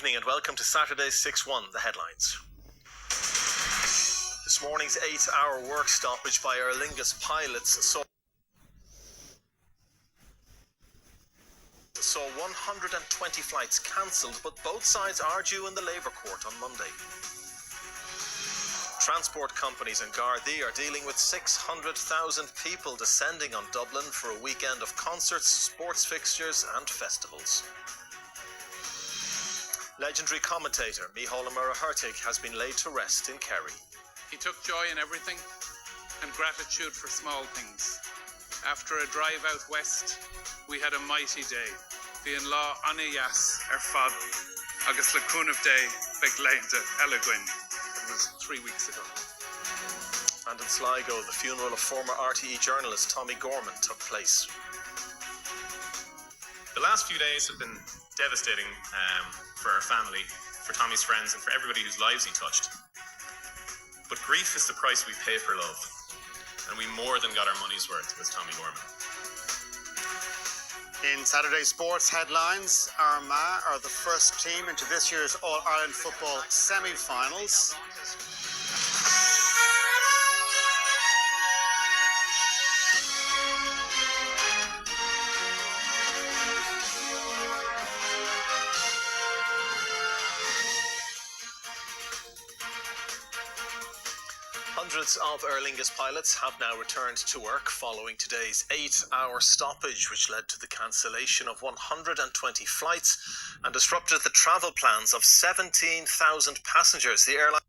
evening and welcome to Saturday's 6-1, the headlines. This morning's 8-hour work stoppage by Aer Lingus pilots saw 120 flights cancelled, but both sides are due in the Labour Court on Monday. Transport companies in Gardaí are dealing with 600,000 people descending on Dublin for a weekend of concerts, sports fixtures and festivals. Legendary commentator Mícheál Murray-Hurtig has been laid to rest in Kerry. He took joy in everything and gratitude for small things. After a drive out west, we had a mighty day. Bhíonn lá anayas fad agus le cúnamh day begleinte Elegwin. It was 3 weeks ago. And in Sligo, the funeral of former RTE journalist Tommy Gorman took place. The last few days have been devastating for our family, for Tommy's friends, and for everybody whose lives he touched. But grief is the price we pay for love, and we more than got our money's worth with Tommy Gorman. In Saturday's sports headlines, Armagh are the first team into this year's All-Ireland football semi-finals. Hundreds of Aer Lingus pilots have now returned to work following today's 8-hour stoppage, which led to the cancellation of 120 flights and disrupted the travel plans of 17,000 passengers. The airline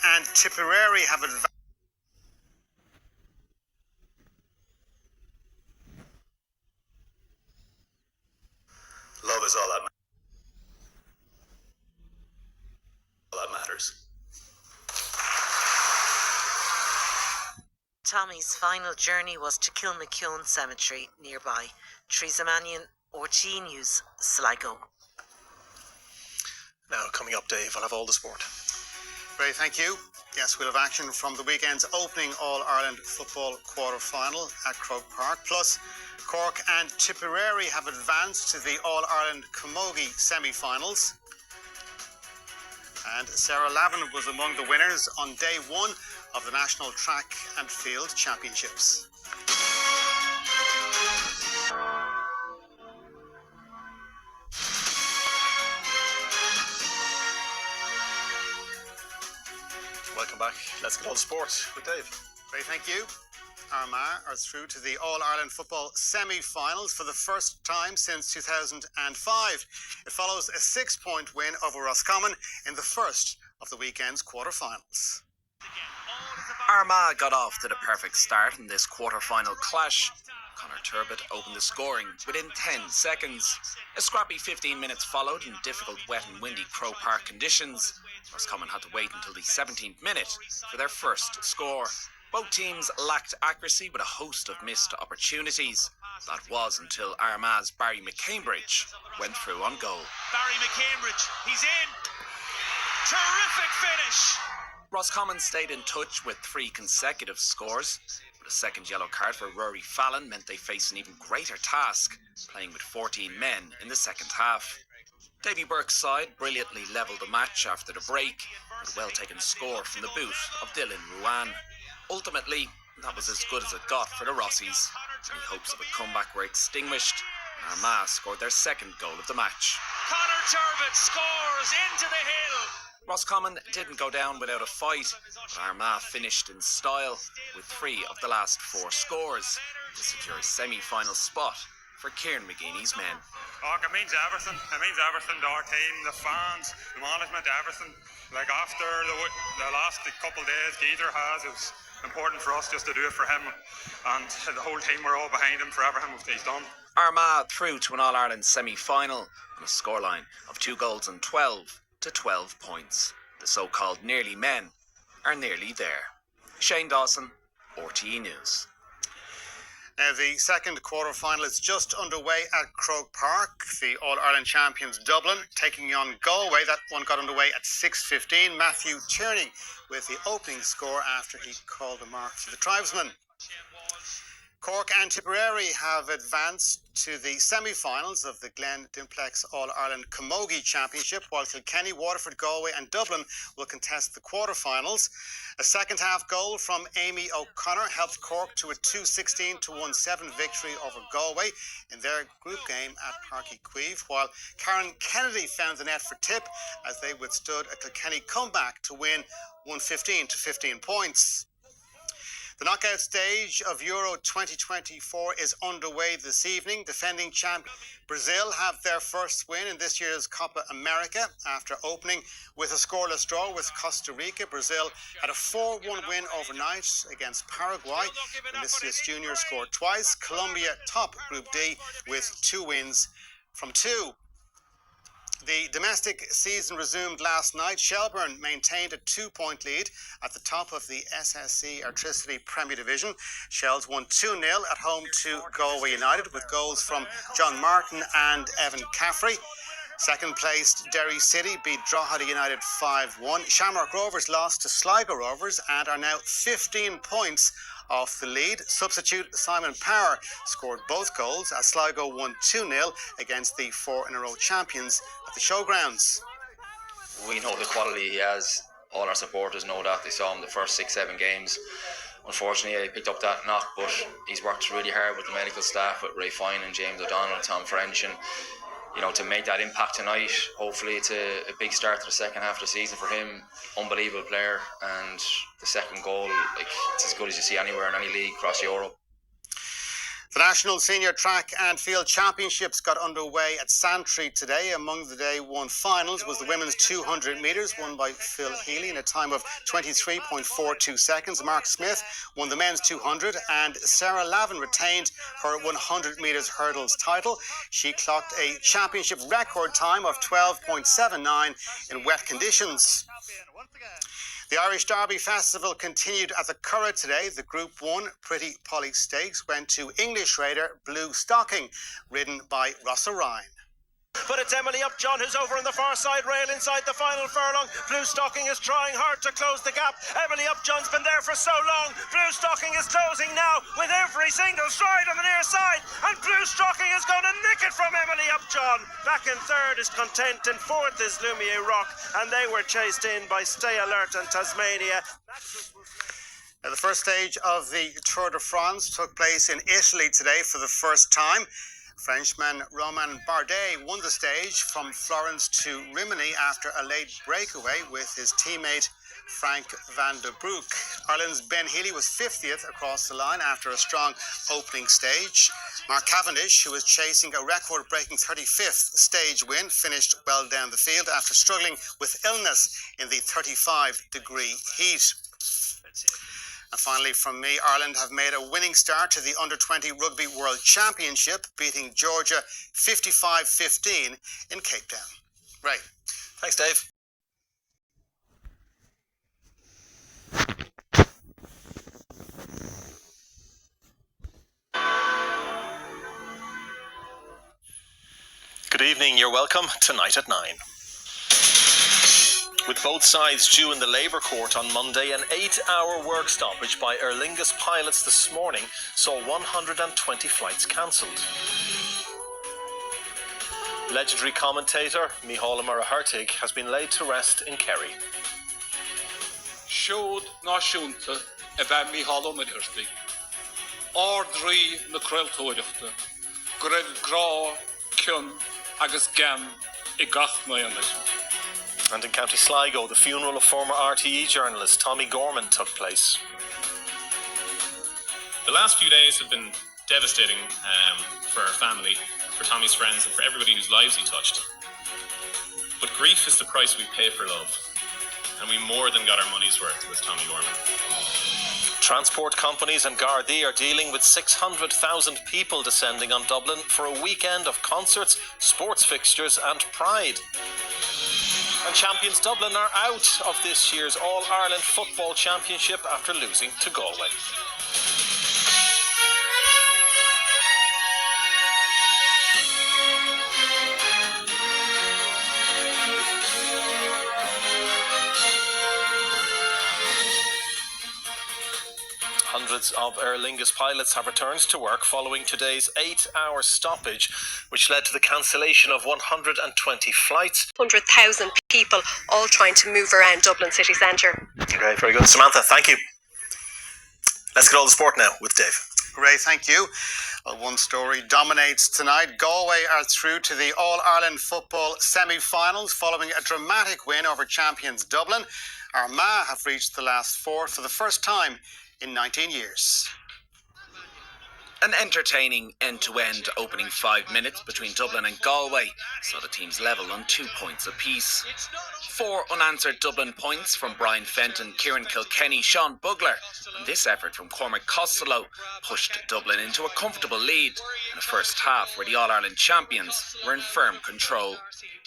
and Tipperary have advanced. Love is all that matters. Tommy's final journey was to Kilmakeown Cemetery nearby. Theresa Mannion, RTE News, Sligo. Now, coming up, Dave, I'll have all the sport. Ray, thank you. Yes, we'll have action from the weekend's opening All-Ireland football quarter-final at Croke Park. Plus, Cork and Tipperary have advanced to the All-Ireland Camogie semi-finals. And Sarah Lavin was among the winners on day one of the National Track and Field Championships. Welcome back. Let's get all the sport with Dave. Ray, thank you. Armagh are through to the All-Ireland football semi-finals for the first time since 2005. It follows a 6-point win over Roscommon in the first of the weekend's quarter-finals. Armagh got off to the perfect start in this quarter-final clash. Conor Turbot opened the scoring within 10 seconds. A scrappy 15 minutes followed in difficult, wet and windy Croke Park conditions. Roscommon had to wait until the 17th minute for their first score. Both teams lacked accuracy with a host of missed opportunities. That was until Armagh's Barry McCambridge went through on goal. Barry McCambridge, he's in! Terrific finish! Roscommon stayed in touch with 3 consecutive scores, but a second yellow card for Rory Fallon meant they faced an even greater task, playing with 14 men in the second half. Davy Burke's side brilliantly levelled the match after the break, with a well-taken score from the boot of Dylan Ruan. Ultimately, that was as good as it got for the Rossies. Any hopes of a comeback were extinguished, and Armagh scored their second goal of the match. Conor Turbot scores into the hill! Roscommon didn't go down without a fight, but Armagh finished in style with 3 of the last 4 scores to secure a semi-final spot for Kieran McGeeney's men. Oh, it means everything. It means everything to our team, the fans, the management, everything. Like after the last couple of days Geether has, it was important for us just to do it for him, and the whole team were all behind him for everything he's done. Armagh through to an All-Ireland semi-final on a scoreline of 2 goals and 12 to 12 points. The so-called nearly men are nearly there. Shane Dawson, RTE News. Now, the second quarter-final is just underway at Croke Park. The All-Ireland champions Dublin taking on Galway. That one got underway at 6:15. Matthew Tierney with the opening score after he called a mark for the tribesmen. Cork and Tipperary have advanced to the semi-finals of the Glen Dimplex All-Ireland Camogie Championship, while Kilkenny, Waterford, Galway and Dublin will contest the quarter-finals. A second-half goal from Amy O'Connor helped Cork to a 2-16-1-7 victory over Galway in their group game at Páirc Uí Chaoimh, while Karen Kennedy found the net for Tip as they withstood a Kilkenny comeback to win 115-15 points. The knockout stage of Euro 2024 is underway this evening. Defending champion Brazil have their first win in this year's Copa America after opening with a scoreless draw with Costa Rica. Brazil had a 4-1 win overnight against Paraguay. Vinicius Jr. scored twice. Colombia top Group D with 2 wins from 2. The domestic season resumed last night. Shelbourne maintained a 2-point lead at the top of the SSE Airtricity Premier Division. Shells won 2-0 at home to Galway United with goals from John Martin and Evan Caffrey. Second placed Derry City beat Drogheda United 5-1. Shamrock Rovers lost to Sligo Rovers and are now 15 points off the lead. Substitute Simon Power scored both goals as Sligo won 2-0 against the 4-in-a-row champions at the Showgrounds. We know the quality he has. All our supporters know that. They saw him the first 6-7 games. Unfortunately, he picked up that knock, but he's worked really hard with the medical staff, with Ray Fine and James O'Donnell and Tom French, and to make that impact tonight. Hopefully it's a big start to the second half of the season for him. Unbelievable player, and the second goal, it's as good as you see anywhere in any league across Europe. The National Senior Track and Field Championships got underway at Santry today. Among the day one finals was the women's 200 metres, won by Phil Healy in a time of 23.42 seconds. Mark Smith won the men's 200 and Sarah Lavin retained her 100 metres hurdles title. She clocked a championship record time of 12.79 in wet conditions. The Irish Derby Festival continued at the Curragh today. The Group 1 Pretty Polly Stakes went to English raider Blue Stocking, ridden by Rossa Ryan. But it's Emily Upjohn who's over on the far side rail inside the final furlong. Blue Stocking is trying hard to close the gap. Emily Upjohn's been there for so long. Blue Stocking is closing now with every single stride on the near side. And Blue Stocking is going to nick it from Emily Upjohn. Back in third is Content and fourth is Lumiere Rock. And they were chased in by Stay Alert and Tasmania. Now, the first stage of the Tour de France took place in Italy today for the first time. Frenchman Romain Bardet won the stage from Florence to Rimini after a late breakaway with his teammate Frank van der Broek. Ireland's Ben Healy was 50th across the line after a strong opening stage. Mark Cavendish, who was chasing a record-breaking 35th stage win, finished well down the field after struggling with illness in the 35-degree heat. And finally from me, Ireland have made a winning start to the Under-20 Rugby World Championship, beating Georgia 55-15 in Cape Town. Ray. Thanks, Dave. Good evening, you're welcome. Tonight at 9. With both sides due in the Labour Court on Monday, an 8-hour work stoppage by Aer Lingus pilots this morning saw 120 flights cancelled. Legendary commentator Mícheál Ó Muircheartaigh has been laid to rest in Kerry. Siúd náisiúnta a bheith Mícheál Ó Muircheartaigh. Ardrí na creiltóireachta, go raibh grá, cion agus gan I gach maionis. And in County Sligo, the funeral of former RTE journalist Tommy Gorman took place. The last few days have been devastating for our family, for Tommy's friends, and for everybody whose lives he touched. But grief is the price we pay for love, and we more than got our money's worth with Tommy Gorman. Transport companies and Gardaí are dealing with 600,000 people descending on Dublin for a weekend of concerts, sports fixtures and pride. And champions Dublin are out of this year's All-Ireland Football Championship after losing to Galway. Hundreds of Aer Lingus pilots have returned to work following today's 8-hour stoppage, which led to the cancellation of 120 flights. 100,000 people all trying to move around Dublin city centre. Okay, very good. Samantha, thank you. Let's get all the sport now with Dave. Ray, thank you. Well, one story dominates tonight. Galway are through to the All-Ireland football semi-finals following a dramatic win over champions Dublin. Armagh have reached the last four for the first time in 19 years. An entertaining end-to-end opening 5 minutes between Dublin and Galway saw the teams level on 2 points apiece. 4 unanswered Dublin points from Brian Fenton, Kieran Kilkenny, Sean Bugler, and this effort from Cormac Costello pushed Dublin into a comfortable lead in a first half where the All-Ireland champions were in firm control.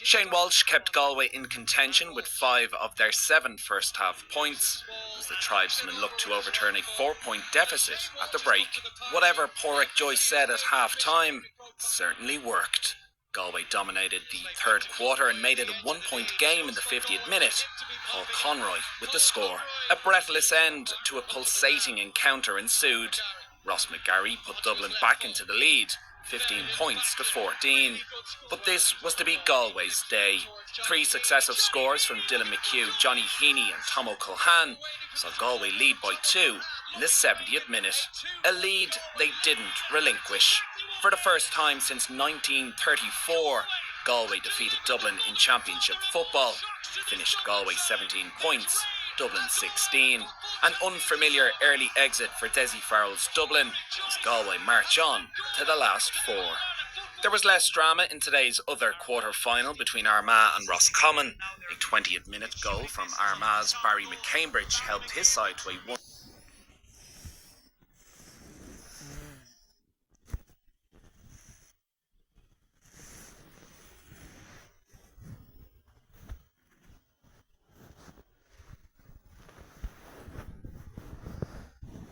Shane Walsh kept Galway in contention with 5 of their 7 first half points as the tribesmen looked to overturn a 4-point deficit at the break. Whatever Porrick Joyce said at half-time certainly worked. Galway dominated the third quarter and made it a 1-point game in the 50th minute. Paul Conroy with the score. A breathless end to a pulsating encounter ensued. Ross McGarry put Dublin back into the lead, 15 points to 14. But this was to be Galway's day. 3 successive scores from Dylan McHugh, Johnny Heaney and Tom O'Culhan saw Galway lead by 2 in the 70th minute. A lead they didn't relinquish. For the first time since 1934, Galway defeated Dublin in championship football. Finished Galway 17 points, Dublin 16. An unfamiliar early exit for Dessie Farrell's Dublin as Galway march on to the last 4. There was less drama in today's other quarter-final between Armagh and Roscommon. A 20th minute goal from Armagh's Barry McCambridge helped his side to a 1.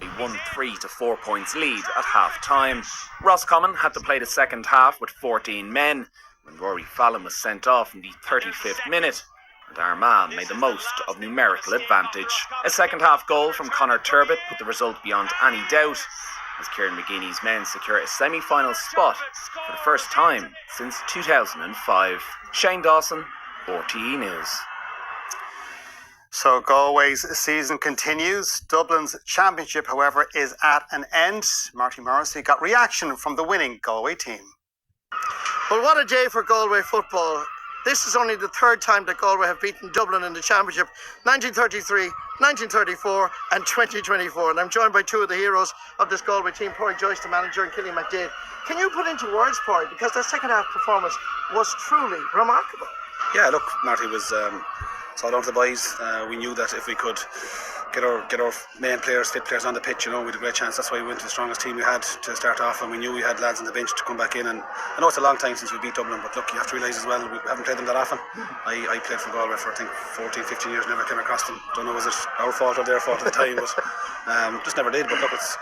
A 1-3 to 4 points lead at half-time. Roscommon had to play the second half with 14 men when Rory Fallon was sent off in the 35th minute, and Armagh made the most of numerical advantage. A second half goal from Conor Turbett put the result beyond any doubt as Kieran McGeeney's men secure a semi-final spot for the first time since 2005. Shane Dawson, RTE News. So Galway's season continues. Dublin's championship, however, is at an end. Marty Morrissey got reaction from the winning Galway team. Well, what a day for Galway football. This is only the third time that Galway have beaten Dublin in the championship, 1933, 1934 and 2024. And I'm joined by 2 of the heroes of this Galway team, Porrick Joyce, the manager, and Killian McDade. Can you put into words, Porrick, because their second half performance was truly remarkable? Yeah, look, Marty, was it's all down to the boys. We knew that if we could get our main players, fit players on the pitch, we had a great chance. That's why we went to the strongest team we had to start off, and we knew we had lads on the bench to come back in. And I know it's a long time since we beat Dublin, but look, you have to realise as well, we haven't played them that often. I played for Galway for I think 14, 15 years, never came across them. Don't know was it our fault or their fault at the time, but just never did. But look, it's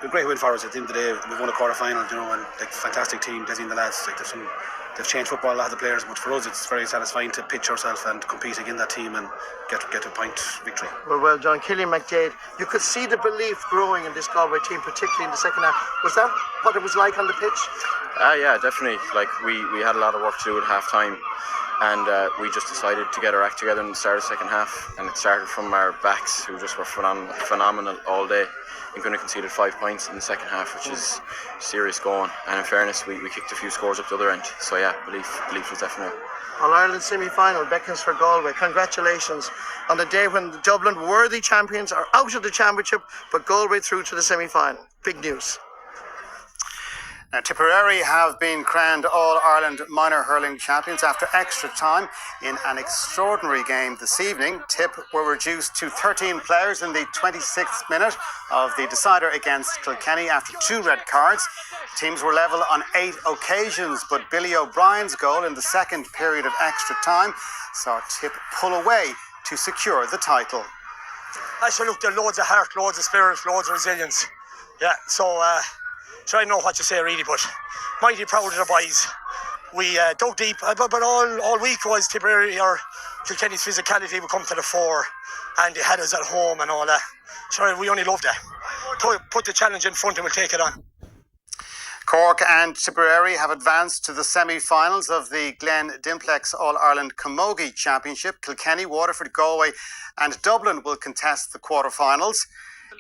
a great win for us. At the end of the day, we won a quarter final, and like fantastic team, Dessie and the lads. Like they've changed football, a lot of the players, but for us it's very satisfying to pitch ourselves and compete against that team and get a point victory. Well done, Killian McDade. You could see the belief growing in this Galway team, particularly in the second half. Was that what it was like on the pitch? Yeah, definitely. Like we had a lot of work to do at half time, and we just decided to get our act together in the start of the second half, and it started from our backs, who just were phenomenal all day. I think we only conceded 5 points in the second half, which is serious going. And in fairness, we kicked a few scores up the other end. So yeah, belief was definitely. All-Ireland semi-final beckons for Galway. Congratulations on the day when Dublin, worthy champions, are out of the championship, but Galway through to the semi-final. Big news. Now, Tipperary have been crowned All-Ireland minor hurling champions after extra time in an extraordinary game this evening. Tip were reduced to 13 players in the 26th minute of the decider against Kilkenny after 2 red cards. Teams were level on 8 occasions, but Billy O'Brien's goal in the second period of extra time saw Tip pull away to secure the title. I should look, there are loads of heart, loads of spirit, loads of resilience. Yeah, so I don't know what to say really, but mighty proud of the boys. We dug deep, but all week was Tipperary or Kilkenny's physicality would come to the fore, and they had us at home and all that. So we only loved that. put the challenge in front and we'll take it on. Cork and Tipperary have advanced to the semi-finals of the Glen Dimplex All-Ireland Camogie Championship. Kilkenny, Waterford, Galway and Dublin will contest the quarter-finals.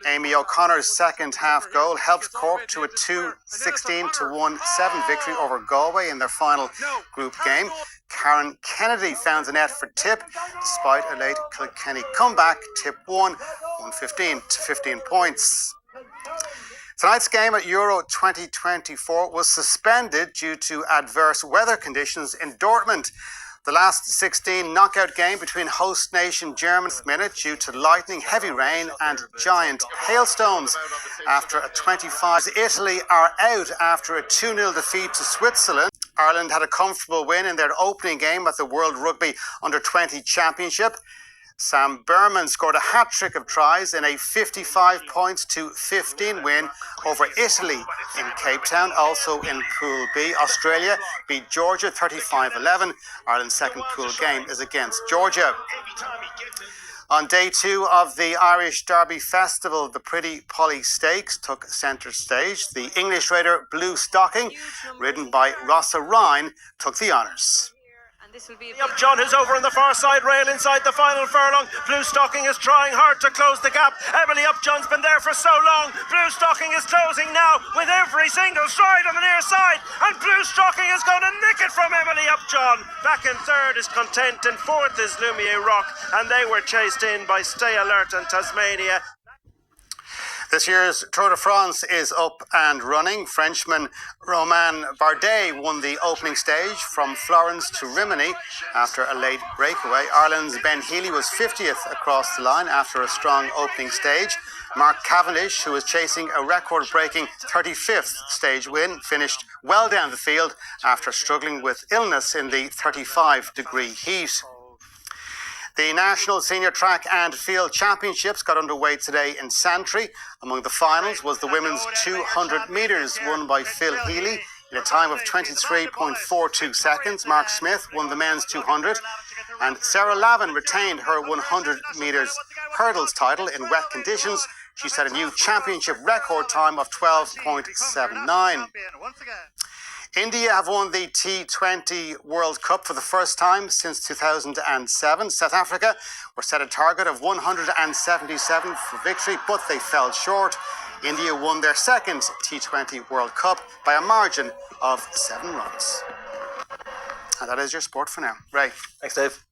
Amy O'Connor's second half goal helped Cork to a 2-16-1-7 victory over Galway in their final group game. Karen Kennedy found the net for Tip. Despite a late Kilkenny comeback, Tip won 115 points. Tonight's game at Euro 2024 was suspended due to adverse weather conditions in Dortmund. The last 16 knockout game between host nation Germany minute due to lightning, heavy rain and giant hailstones. After a 25, Italy are out after a 2-0 defeat to Switzerland. Ireland had a comfortable win in their opening game at the World Rugby Under-20 Championship. Sam Berman scored a hat-trick of tries in a 55-15 win over Italy in Cape Town. Also in Pool B, Australia beat Georgia 35-11. Ireland's second pool game is against Georgia. On day 2 of the Irish Derby Festival, the Pretty Polly Stakes took centre stage. The English raider Blue Stocking, ridden by Rossa Ryan, took the honours. John, who's over on the far side rail inside the final furlong. Blue Stocking is trying hard to close the gap. Emily Upjohn's been there for so long. Blue Stocking is closing now with every single stride on the near side, and Blue Stocking is going to nick it from Emily Upjohn. Back in third is Content, and fourth is Lumiere Rock, and they were chased in by Stay Alert and Tasmania. This year's Tour de France is up and running. Frenchman Romain Bardet won the opening stage from Florence to Rimini after a late breakaway. Ireland's Ben Healy was 50th across the line after a strong opening stage. Mark Cavendish, who was chasing a record-breaking 35th stage win, finished well down the field after struggling with illness in the 35-degree heat. The National Senior Track and Field Championships got underway today in Santry. Among the finals was the women's 200 metres won by Phil Healy in a time of 23.42 seconds. Mark Smith won the men's 200 and Sarah Lavin retained her 100 metres hurdles title in wet conditions. She set a new championship record time of 12.79. India have won the T20 World Cup for the first time since 2007. South Africa were set a target of 177 for victory, but they fell short. India won their second T20 World Cup by a margin of 7 runs. And that is your sport for now. Ray. Thanks, Dave.